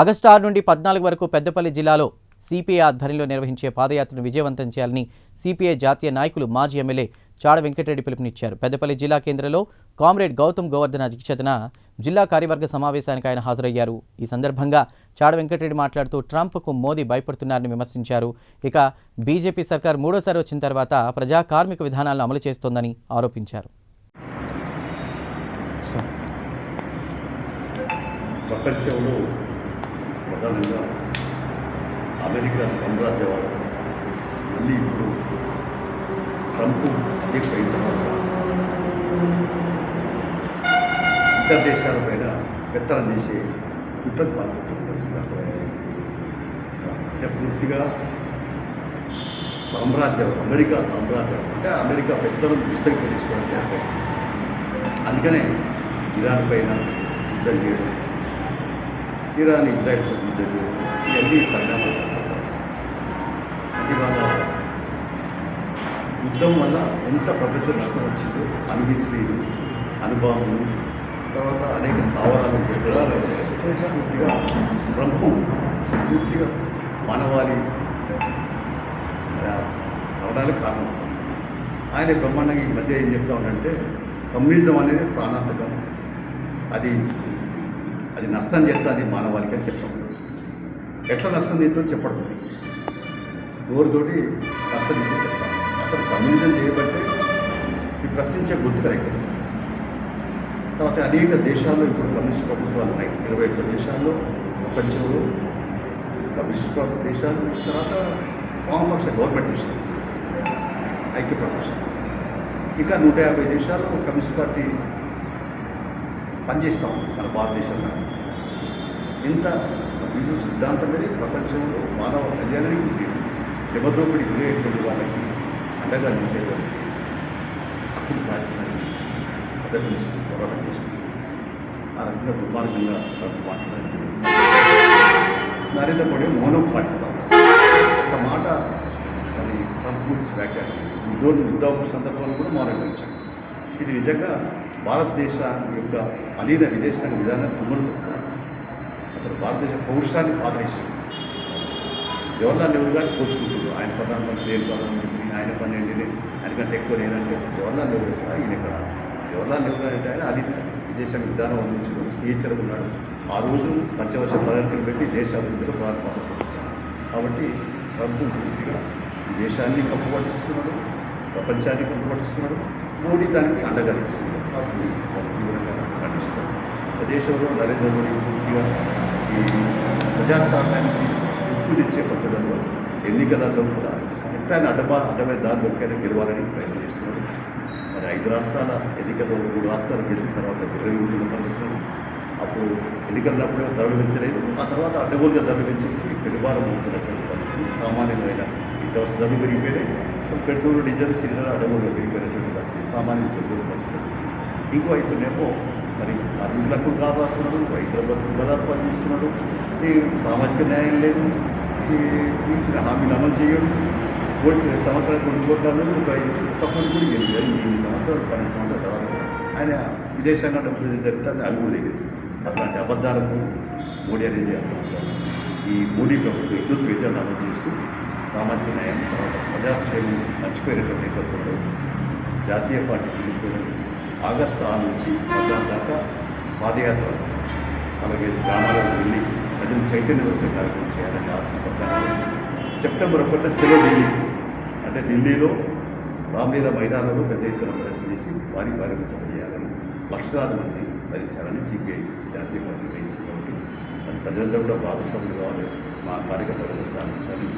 August 6 నుండి 14 వరకు పెద్దపల్లి జిల్లాలో సిపిఐ ఆధ్వర్యంలో నిర్వహించే పాదయాత్రను విజయవంతం చేయాలని సిపిఐ జాతీయ నాయకులు మాజీ ఎమ్మెల్యే చాడ వెంకటరెడ్డి పిలుపునిచ్చారు. పెద్దపల్లి జిల్లా కేంద్రంలో కామ్రేడ్ గౌతమ్ గోవర్ధన్ అధ్యక్షతన జిల్లా కార్యవర్గ సమావేశానికి ఆయన హాజరయ్యారు. ఈ సందర్భంగా చాడ వెంకటరెడ్డి మాట్లాడుతూ ట్రంప్కు మోదీ భయపడుతున్నారని విమర్శించారు. ఇక బీజేపీ సర్కార్ మూడోసారి వచ్చిన తర్వాత ప్రజా కార్మిక విధానాలను అమలు చేస్తోందని ఆరోపించారు. ప్రపంచంలో ప్రధానంగా అమెరికా సామ్రాజ్యవాదం మళ్ళీ ఇప్పుడు ట్రంప్ అధ్యక్ష అయిన తర్వాత ఇతర దేశాలపైన పెత్తనం చేసే కుట్రకు పాల్గొంటున్న పరిస్థితి అంటే పూర్తిగా సామ్రాజ్యవాదం, అమెరికా సామ్రాజ్యవాదం అంటే అమెరికా పెత్తనం విస్తరింపజేసుకోవడానికి ప్రయత్నిస్తుంది. అందుకనే ఇరాన్ పైన యుద్ధం చేయడం, ఇరాన్ ఇజ్రాయిల్ యుద్ధం చేయడం, ఇవన్నీ పరిణామాలు. ఇవాళ యుద్ధం వల్ల ఎంత ప్రపంచ నష్టం వచ్చిందో అణువిశ్రీలు, అణుబాంబులు, తర్వాత అనేక స్థావరాలు పెట్టడాలు పూర్తిగా ట్రంప్ పూర్తిగా మానవాళి అవడానికి కారణం. ఆయన బ్రహ్మాండంగా ఈ మధ్య ఏం చెప్తా ఉంటే కమ్యూనిజం అనేది ప్రాణాంతకం, అది నష్టం చేస్తుంది మానవాళికి అని చెప్తాం. ఎట్లా నష్టం చేద్దో చెప్పడం, ఎవరితోటి నష్టం చేద్దో చెప్తాం. అసలు కమ్యూనిజం చేయబట్టే ఈ ప్రశ్నించే గుర్తు కరెక్ట్. తర్వాత అనేక దేశాల్లో ఇప్పుడు కమ్యూనిస్ట్ ప్రభుత్వాలు ఉన్నాయి. 21 దేశాల్లో ప్రపంచంలో కమ్యూనిస్ట్ దేశాలు, తర్వాత వామపక్ష గవర్నమెంట్ దేశాలు, ఐక్యప్రదేశం, ఇంకా 150 దేశాల్లో కమ్యూనిస్ట్ పార్టీ పనిచేస్తూ ఉంది మన భారతదేశంలో. ఇంత కమ్యూనిజం సిద్ధాంతం అనేది ప్రపంచంలో మానవ కళ్యాణానికి ఉంది. శ్రమదోపిడి గురయ్యేటువంటి వాళ్ళకి అండగా నిలిచేవాళ్ళకి హక్కులు సాధించడానికి మొదటి నుంచి పోరాటం చేస్తుంది. ఆ రకంగా దుర్మార్గంగా మాట్లాడడానికి నరేంద్ర మోడీ మౌనం పాటిస్తాం. ఒక మాట మరి ట్రంప్ గురించి వ్యాఖ్యానం యుద్ధం సందర్భంలో కూడా మౌనం గురించాం. ఇది నిజంగా భారతదేశ యొక్క అలీన విదేశాంగ విధానం తుమ్ములు. అసలు భారతదేశ పౌరుషాన్ని ఆదరిస్తుంది. జవహర్లాల్ నెహ్రూ గారిని పోల్చుకుంటున్నారు. ఆయన ప్రధానమంత్రి, నేను ప్రధానమంత్రి, ఆయన 12 ఆయనకంటే ఎక్కువ నేనంటే జవహర్లాల్ నెహ్రూ కూడా ఈయన ఇక్కడ. జవహర్లాల్ నెహ్రూ గారు అంటే ఆయన అలీన విదేశాంగ విధానం అందించిన స్టేచర్ ఉన్నాడు. ఆ రోజు పంచవర్ష ప్రణాళికలు పెట్టి దేశ అభివృద్ధిలో ప్రారంభించారు. కాబట్టి ట్రంప్ పూర్తిగా దేశాన్ని కప్పుపట్టిస్తున్నాడు, ప్రపంచాన్ని కప్పుపట్టిస్తున్నాడు. మోడీ దానికి అండగా ఇస్తున్నాడు. కాబట్టి తీవ్రంగా ఖండిస్తున్నాడు. దేశంలో నరేంద్ర మోడీ పూర్తిగా ఈ ప్రజాస్వామ్యానికి ఉప్పు తెచ్చే పద్ధతుల్లో ఎన్నికలలో కూడా ఎత్తైన అడ్డమైన దారి దొరికైనా గెలవాలని ప్రయత్నం చేస్తున్నాడు. మరి 5 రాష్ట్రాల ఎన్నికల్లో 3 రాష్ట్రాలు గెలిచిన తర్వాత గిర్రవిగుతున్న పరిస్థితులు. అప్పుడు ఎన్నికలప్పుడు ధరలు పెంచలేదు, ఆ తర్వాత అడ్డగోలుగా ధరలు పెంచేసి పెనుభారం అవుతున్నటువంటి పరిస్థితి. సామాన్యమైన నిత్యావసర ధరలు పెరిగిపోయినాయి. పెట్రోల్, డీజిల్, సిలిండర్ అడ్డగోలుగా పెరిగిపోయినటువంటి పరిస్థితి, సామాన్యులు పెరుగుతున్న పరిస్థితి. ఇంకో వైపునేమో మరి కార్మికులకు కావాల్సినాడు, రైతుల బతుకు ప్రధాన చేస్తున్నాడు. ఈ సామాజిక న్యాయం లేదు, ఈ ఇచ్చిన హామీలు అమలు చేయడం. 1 సంవత్సరానికి 2 కోట్ల ఒక కోటి కూడా గెలిచారు. 8 సంవత్సరాలు 12 సంవత్సరాల తర్వాత ఆయన విదేశాంగ డబ్బులు జరుగుతారని అడుగు తెలియదు. అట్లాంటి అబద్ధాలకు మోడీ అనేది అర్థమవుతారు. ఈ మోడీ ప్రభుత్వం విద్యుత్ వేతనాలు అమలు చేస్తూ సామాజిక న్యాయం, తర్వాత ప్రజాక్షేమం మర్చిపోయినటువంటి నేపథ్యంలో జాతీయ పార్టీ పిలుపుకొని ఆగస్టు 6 నుంచి 14 దాకా పాదయాత్ర, అలాగే గ్రామాలకు వెళ్ళి ప్రజలు చైతన్యవలసిన కార్యక్రమం చేయాలని ఆలోచించబడ్డారు. సెప్టెంబర్ 1 చెలో ఢిల్లీ, అంటే ఢిల్లీలో రామ్లీలా మైదానంలో పెద్ద ఎత్తున ప్రదర్శన చేసి భారీ సభ చేయాలని లక్షలాది మందిని భరించాలని సిపిఐ జాతీయ పార్టీ నిర్ణయించింది. కాబట్టి ప్రజలంతా కూడా భాగస్వాములు కావాలి, మా కార్యకర్తలు సాధించాలని